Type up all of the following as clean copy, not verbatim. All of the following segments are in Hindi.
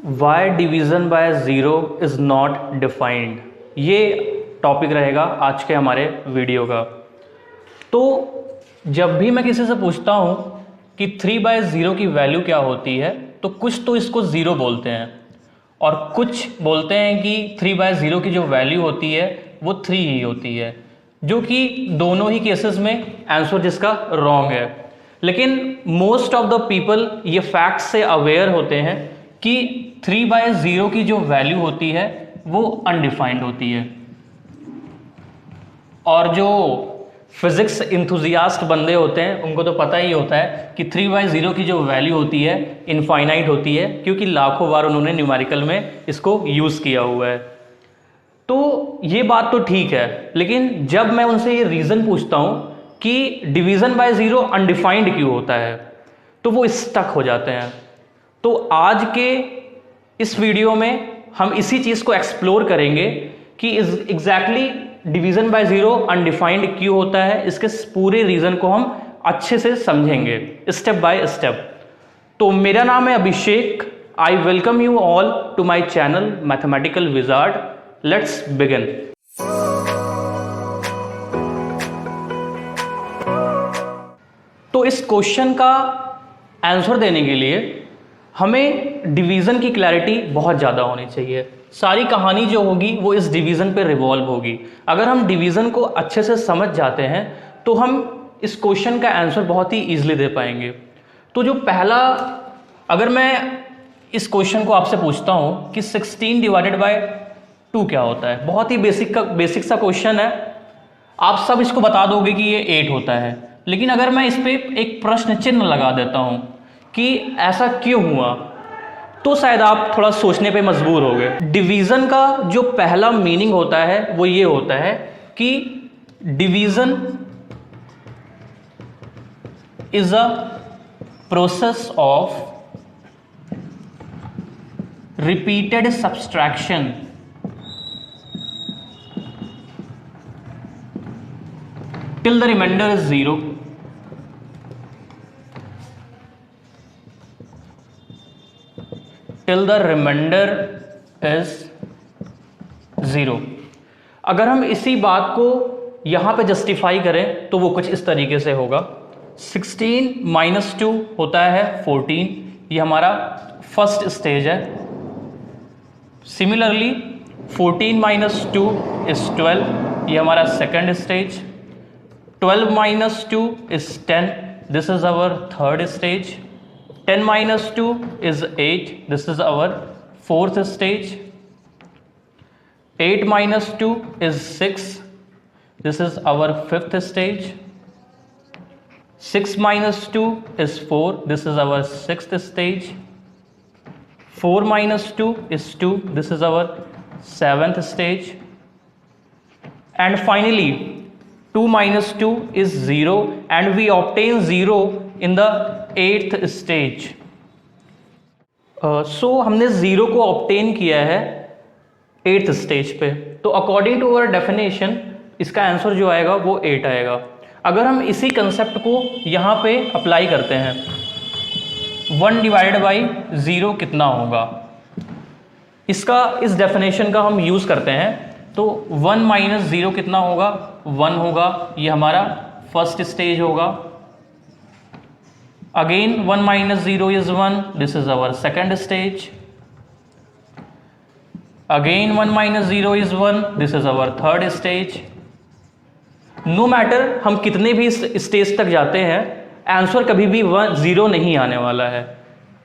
Y division by zero is not defined, ये टॉपिक रहेगा आज के हमारे वीडियो का। तो जब भी मैं किसी से पूछता हूँ कि 3/0 की वैल्यू क्या होती है, तो कुछ तो इसको ज़ीरो बोलते हैं और कुछ बोलते हैं कि 3/0 की जो वैल्यू होती है वो 3 ही होती है, जो कि दोनों ही केसेस में आंसर जिसका रॉन्ग है। लेकिन मोस्ट ऑफ द पीपल ये फैक्ट से अवेयर होते हैं कि 3/0 की जो वैल्यू होती है वो अनडिफाइंड होती है। और जो फिजिक्स इंथुजियास्ट बंदे होते हैं उनको तो पता ही होता है कि 3/0 की जो वैल्यू होती है इनफाइनाइट होती है, क्योंकि लाखों बार उन्होंने न्यूमेरिकल में इसको यूज़ किया हुआ है। तो ये बात तो ठीक है, लेकिन जब मैं उनसे ये रीज़न पूछता हूँ कि डिवीज़न बाय ज़ीरो अनडिफाइंड क्यों होता है, तो वो स्टक हो जाते हैं। तो आज के इस वीडियो में हम इसी चीज़ को एक्सप्लोर करेंगे कि exactly division by zero undefined क्यों होता है। इसके पूरे रीज़न को हम अच्छे से समझेंगे स्टेप बाय स्टेप। तो मेरा नाम है Abhishek. I welcome you all to my channel mathematical wizard. Let's begin. तो इस क्वेश्चन का आंसर देने के लिए हमें डिवीज़न की क्लैरिटी बहुत ज़्यादा होनी चाहिए। सारी कहानी जो होगी वो इस डिवीज़न पे रिवॉल्व होगी। अगर हम डिवीज़न को अच्छे से समझ जाते हैं तो हम इस क्वेश्चन का आंसर बहुत ही ईजिली दे पाएंगे। तो जो पहला, अगर मैं इस क्वेश्चन को आपसे पूछता हूँ कि 16 डिवाइडेड बाय 2 क्या होता है, बहुत ही बेसिक सा क्वेश्चन है। आप सब इसको बता दोगे कि ये 8 होता है, लेकिन अगर मैं इस पर एक प्रश्न चिन्ह लगा देता हूँ कि ऐसा क्यों हुआ, तो शायद आप थोड़ा सोचने पे मजबूर हो गए। डिवीज़न का जो पहला मीनिंग होता है वो ये होता है कि division is a process of repeated subtraction till the remainder is 0. Till the remainder is 0. अगर हम इसी बात को यहाँ पे जस्टिफाई करें तो वो कुछ इस तरीके से होगा। 16 - 2 होता है 14, ये हमारा फर्स्ट स्टेज है। सिमिलरली 14 - 2 इज 12, ये हमारा second stage. 12 - 2 is 10, this is our third stage. 10 - 2 is 8, this is our fourth stage. 8 - 2 is 6, this is our fifth stage. 6 - 2 is 4, this is our sixth stage. 4 - 2 is 2, this is our seventh stage. And finally 2 - 2 is 0 and we obtain 0 in the 8th stage. So हमने 0 को obtain किया है 8th स्टेज पे, तो अकॉर्डिंग टू अवर डेफिनेशन इसका आंसर जो आएगा वो 8 आएगा। अगर हम इसी कंसेप्ट को यहाँ पे अप्लाई करते हैं, 1 डिवाइडेड बाई 0 कितना होगा, इस डेफिनेशन का हम यूज़ करते हैं। तो 1 - 0 कितना होगा, 1 होगा, ये हमारा फर्स्ट स्टेज होगा। Again 1 - 0 is 1, this is our second stage. Again 1 - 0 is 1, this is our third stage. No matter हम कितने भी स्टेज तक जाते हैं, आंसर कभी भी 0 नहीं आने वाला है।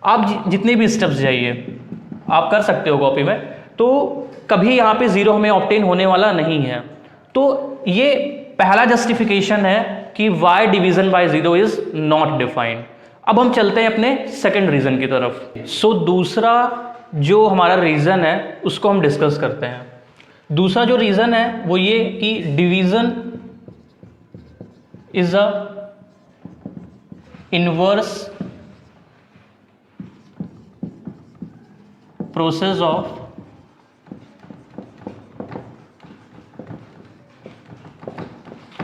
आप जितने भी स्टेप्स जाइए, आप कर सकते हो कॉपी में, तो कभी यहाँ पे 0 हमें ऑब्टेन होने वाला नहीं है। तो ये पहला जस्टिफिकेशन है कि why division by 0 is not defined. अब हम चलते हैं अपने सेकंड रीज़न की तरफ। सो दूसरा जो हमारा रीज़न है उसको हम डिस्कस करते हैं। दूसरा जो रीज़न है वो ये कि division is a inverse process of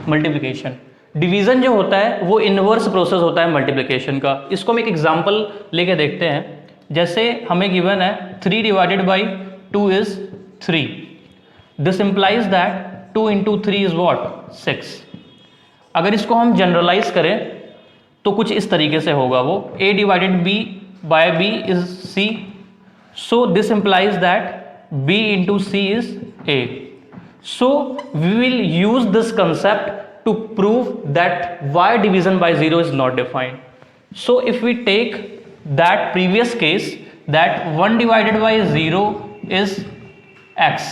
multiplication. Division जो होता है वो इनवर्स प्रोसेस होता है मल्टीप्लिकेशन का। इसको हम एक एग्जांपल लेके देखते हैं। जैसे हमें गिवन है 3 divided by 2 is 3, this implies that 2 into 3 is what 6। अगर इसको हम जनरलाइज करें तो कुछ इस तरीके से होगा वो a divided b by b is c, so this implies that b into c is a। So we will use this concept to prove that y division by 0 is not defined. So if we take that previous case that 1 divided by 0 is x,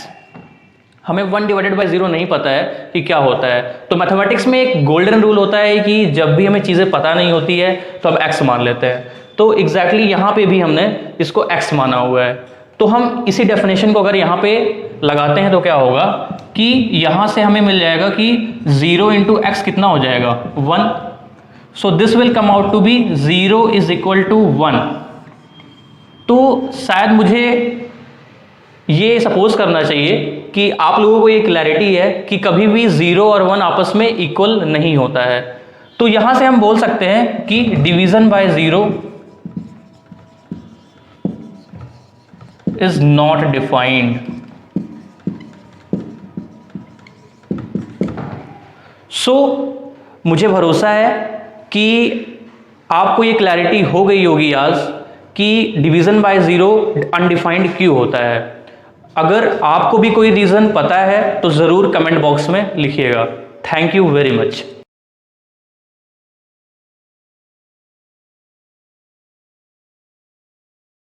हमें 1 डिवाइडेड बाई 0 नहीं पता है कि क्या होता है। तो मैथमेटिक्स में एक गोल्डन रूल होता है कि जब भी हमें चीज़ें पता नहीं होती है तो हम x मान लेते हैं। तो एग्जैक्टली यहाँ पे भी हमने इसको x माना हुआ है। तो हम इसी डेफिनेशन को अगर यहाँ पे लगाते हैं तो क्या होगा कि यहाँ से हमें मिल जाएगा कि 0 इंटू एक्स कितना हो जाएगा 1। So this will come out to be 0 is equal to 1। तो शायद मुझे ये सपोज करना चाहिए कि आप लोगों को ये क्लैरिटी है कि कभी भी 0 और 1 आपस में इक्वल नहीं होता है। तो यहां से हम बोल सकते हैं कि division by 0 is not defined. So मुझे भरोसा है कि आपको ये क्लैरिटी हो गई होगी आज कि डिवीजन बाय 0 अनडिफाइंड क्यों होता है। अगर आपको भी कोई रीजन पता है तो जरूर कमेंट बॉक्स में लिखिएगा। Thank you very much.